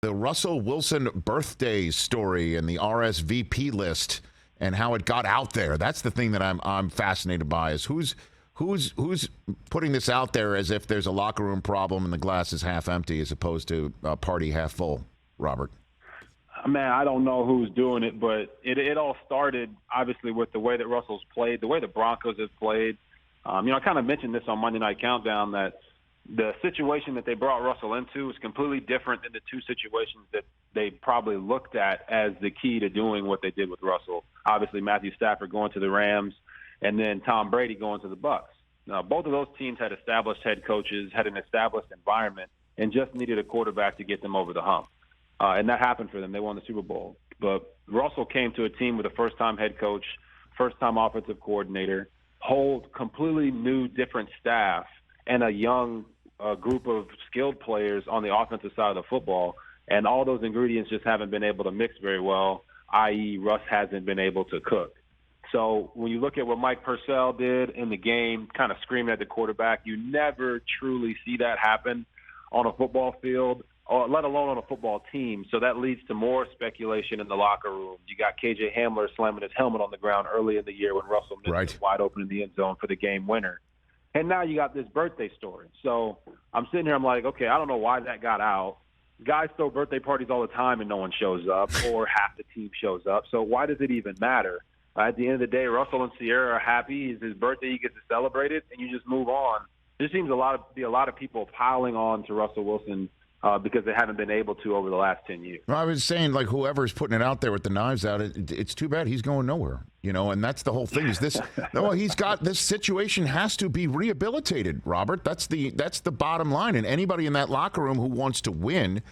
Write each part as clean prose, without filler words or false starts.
The Russell Wilson birthday story and the RSVP list and how it got out there. That's the thing that I'm fascinated by is who's putting this out there as if there's a locker room problem and the glass is half empty as opposed to a party half full, Robert? Man, I don't know who's doing it, but it all started, obviously, with the way that Russell's played, the way the Broncos have played. I kind of mentioned this on Monday Night Countdown that the situation that they brought Russell into is completely different than the two situations that they probably looked at as the key to doing what they did with Russell. Obviously, Matthew Stafford going to the Rams and then Tom Brady going to the Bucs. Now, both of those teams had established head coaches, had an established environment, and just needed a quarterback to get them over the hump. And that happened for them. They won the Super Bowl. But Russell came to a team with a first-time head coach, first-time offensive coordinator, whole completely new, different staff, and a young group of skilled players on the offensive side of the football. And all those ingredients just haven't been able to mix very well, i.e. Russ hasn't been able to cook. So when you look at what Mike Purcell did in the game, kind of screaming at the quarterback, you never truly see that happen on a football field, or let alone on a football team. So that leads to more speculation in the locker room. You got KJ Hamler slamming his helmet on the ground early in the year when Russell missed it wide open in the end zone for the game winner. And now you got this birthday story. So I'm sitting here, I'm like, okay, I don't know why that got out. Guys throw birthday parties all the time and no one shows up, or half the team shows up. So why does it even matter? At the end of the day, Russell and Sierra are happy. It's his birthday. He gets to celebrate it, and you just move on. There seems to be a lot of people piling on to Russell Wilson because they haven't been able to over the last 10 years. Well, I was saying, like, whoever's putting it out there with the knives out, it's too bad he's going nowhere, and that's the whole thing is this. No, he's got this situation has to be rehabilitated, Robert. That's the bottom line. And anybody in that locker room who wants to win,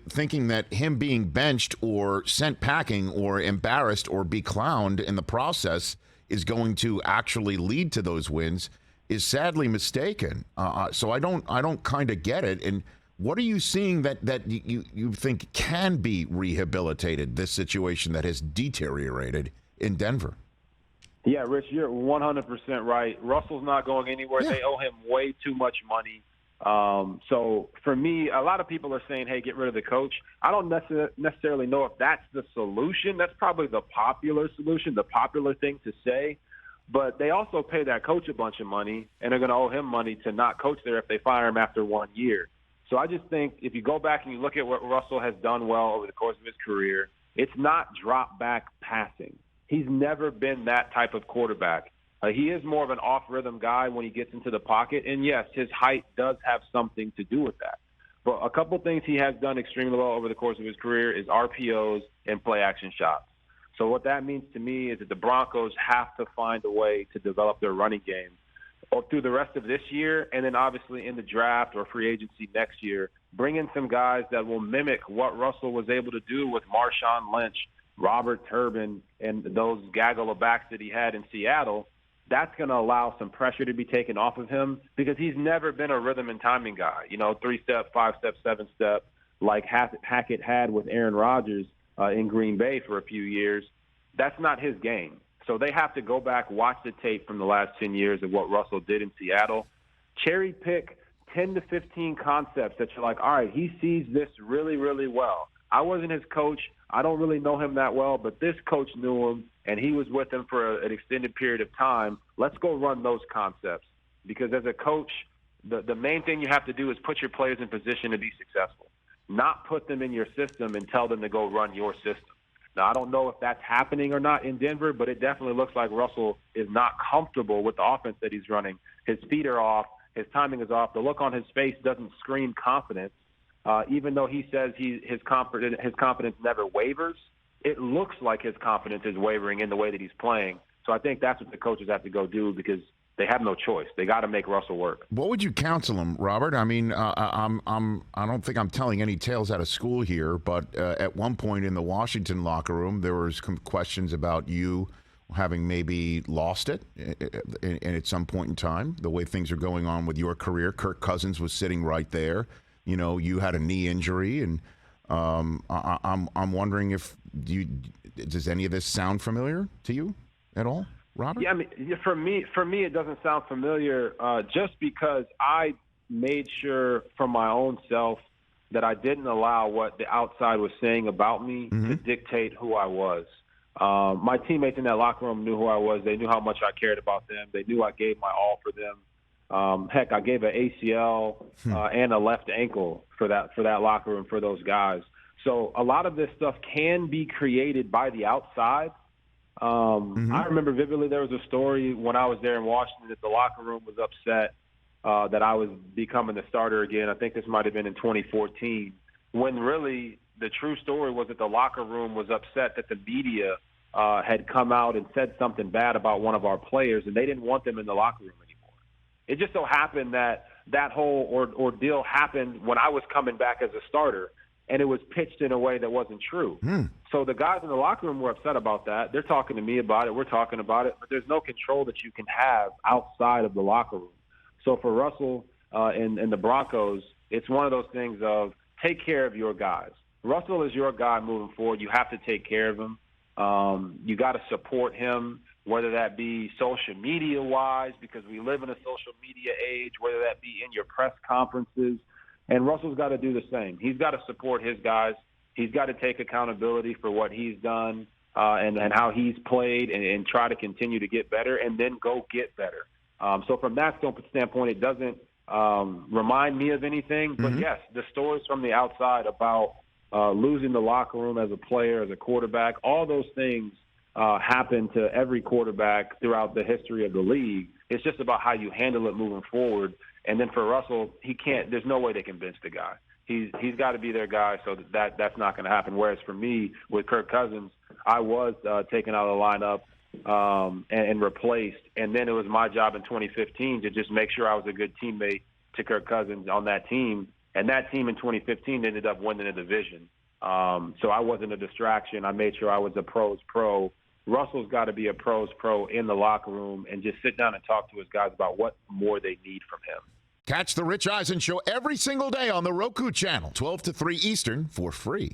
thinking that him being benched or sent packing or embarrassed or be clowned in the process is going to actually lead to those wins is sadly mistaken. So I don't kind of get it. And what are you seeing that you think can be rehabilitated, this situation that has deteriorated in Denver? Yeah, Rich, you're 100% right. Russell's not going anywhere. Yeah. They owe him way too much money. So for me, a lot of people are saying, hey, get rid of the coach. I don't necessarily know if that's the solution. That's probably the popular solution, the popular thing to say. But they also pay that coach a bunch of money, and they're going to owe him money to not coach there if they fire him after 1 year. So I just think if you go back and you look at what Russell has done well over the course of his career, it's not drop-back passing. He's never been that type of quarterback. He is more of an off-rhythm guy when he gets into the pocket, and yes, his height does have something to do with that. But a couple things he has done extremely well over the course of his career is RPOs and play-action shots. So what that means to me is that the Broncos have to find a way to develop their running game through the rest of this year, and then obviously in the draft or free agency next year, bring in some guys that will mimic what Russell was able to do with Marshawn Lynch, Robert Turbin, and those gaggle of backs that he had in Seattle. That's going to allow some pressure to be taken off of him because he's never been a rhythm and timing guy, 3-step, 5-step, 7-step, like Hackett had with Aaron Rodgers in Green Bay for a few years. That's not his game. So they have to go back, watch the tape from the last 10 years of what Russell did in Seattle, cherry pick 10 to 15 concepts that you're like, all right, he sees this really, really well. I wasn't his coach. I don't really know him that well, but this coach knew him, and he was with him for an extended period of time. Let's go run those concepts because as a coach, the main thing you have to do is put your players in position to be successful, not put them in your system and tell them to go run your system. Now, I don't know if that's happening or not in Denver, but it definitely looks like Russell is not comfortable with the offense that he's running. His feet are off. His timing is off. The look on his face doesn't scream confidence. Even though he says his confidence never wavers, it looks like his confidence is wavering in the way that he's playing. So I think that's what the coaches have to go do because they have no choice. They got to make Russell work. What would you counsel him, Robert? I mean, I don't think I'm telling any tales out of school here, but at one point in the Washington locker room, there was questions about you having maybe lost it and at some point in time, the way things are going on with your career. Kirk Cousins was sitting right there. You had a knee injury, and I'm wondering if does any of this sound familiar to you at all, Robert? Yeah, I mean, for me, it doesn't sound familiar just because I made sure for my own self that I didn't allow what the outside was saying about me to dictate who I was. My teammates in that locker room knew who I was. They knew how much I cared about them. They knew I gave my all for them. Heck, I gave an ACL and a left ankle for that locker room, for those guys. So a lot of this stuff can be created by the outside. I remember vividly there was a story when I was there in Washington that the locker room was upset that I was becoming the starter again. I think this might have been in 2014, when really the true story was that the locker room was upset that the media had come out and said something bad about one of our players, and they didn't want them in the locker room anymore. It just so happened that whole ordeal happened when I was coming back as a starter, and it was pitched in a way that wasn't true. So the guys in the locker room were upset about that. They're talking to me about it. We're talking about it. But there's no control that you can have outside of the locker room. So for Russell and the Broncos, it's one of those things of take care of your guys. Russell is your guy moving forward. You have to take care of him. You got to support him, whether that be social media-wise, because we live in a social media age, whether that be in your press conferences. And Russell's got to do the same. He's got to support his guys. He's got to take accountability for what he's done and how he's played and try to continue to get better and then go get better. So from that standpoint, it doesn't remind me of anything. But, yes, the stories from the outside about losing the locker room as a player, as a quarterback, all those things happen to every quarterback throughout the history of the league. It's just about how you handle it moving forward. And then for Russell, there's no way they can bench the guy. He's got to be their guy, so that's not going to happen. Whereas for me, with Kirk Cousins, I was taken out of the lineup and replaced. And then it was my job in 2015 to just make sure I was a good teammate to Kirk Cousins on that team. And that team in 2015 ended up winning the division. So I wasn't a distraction. I made sure I was a pro's pro. Russell's got to be a pro's pro in the locker room and just sit down and talk to his guys about what more they need from him. Catch the Rich Eisen Show every single day on the Roku channel, 12 to 3 Eastern, for free.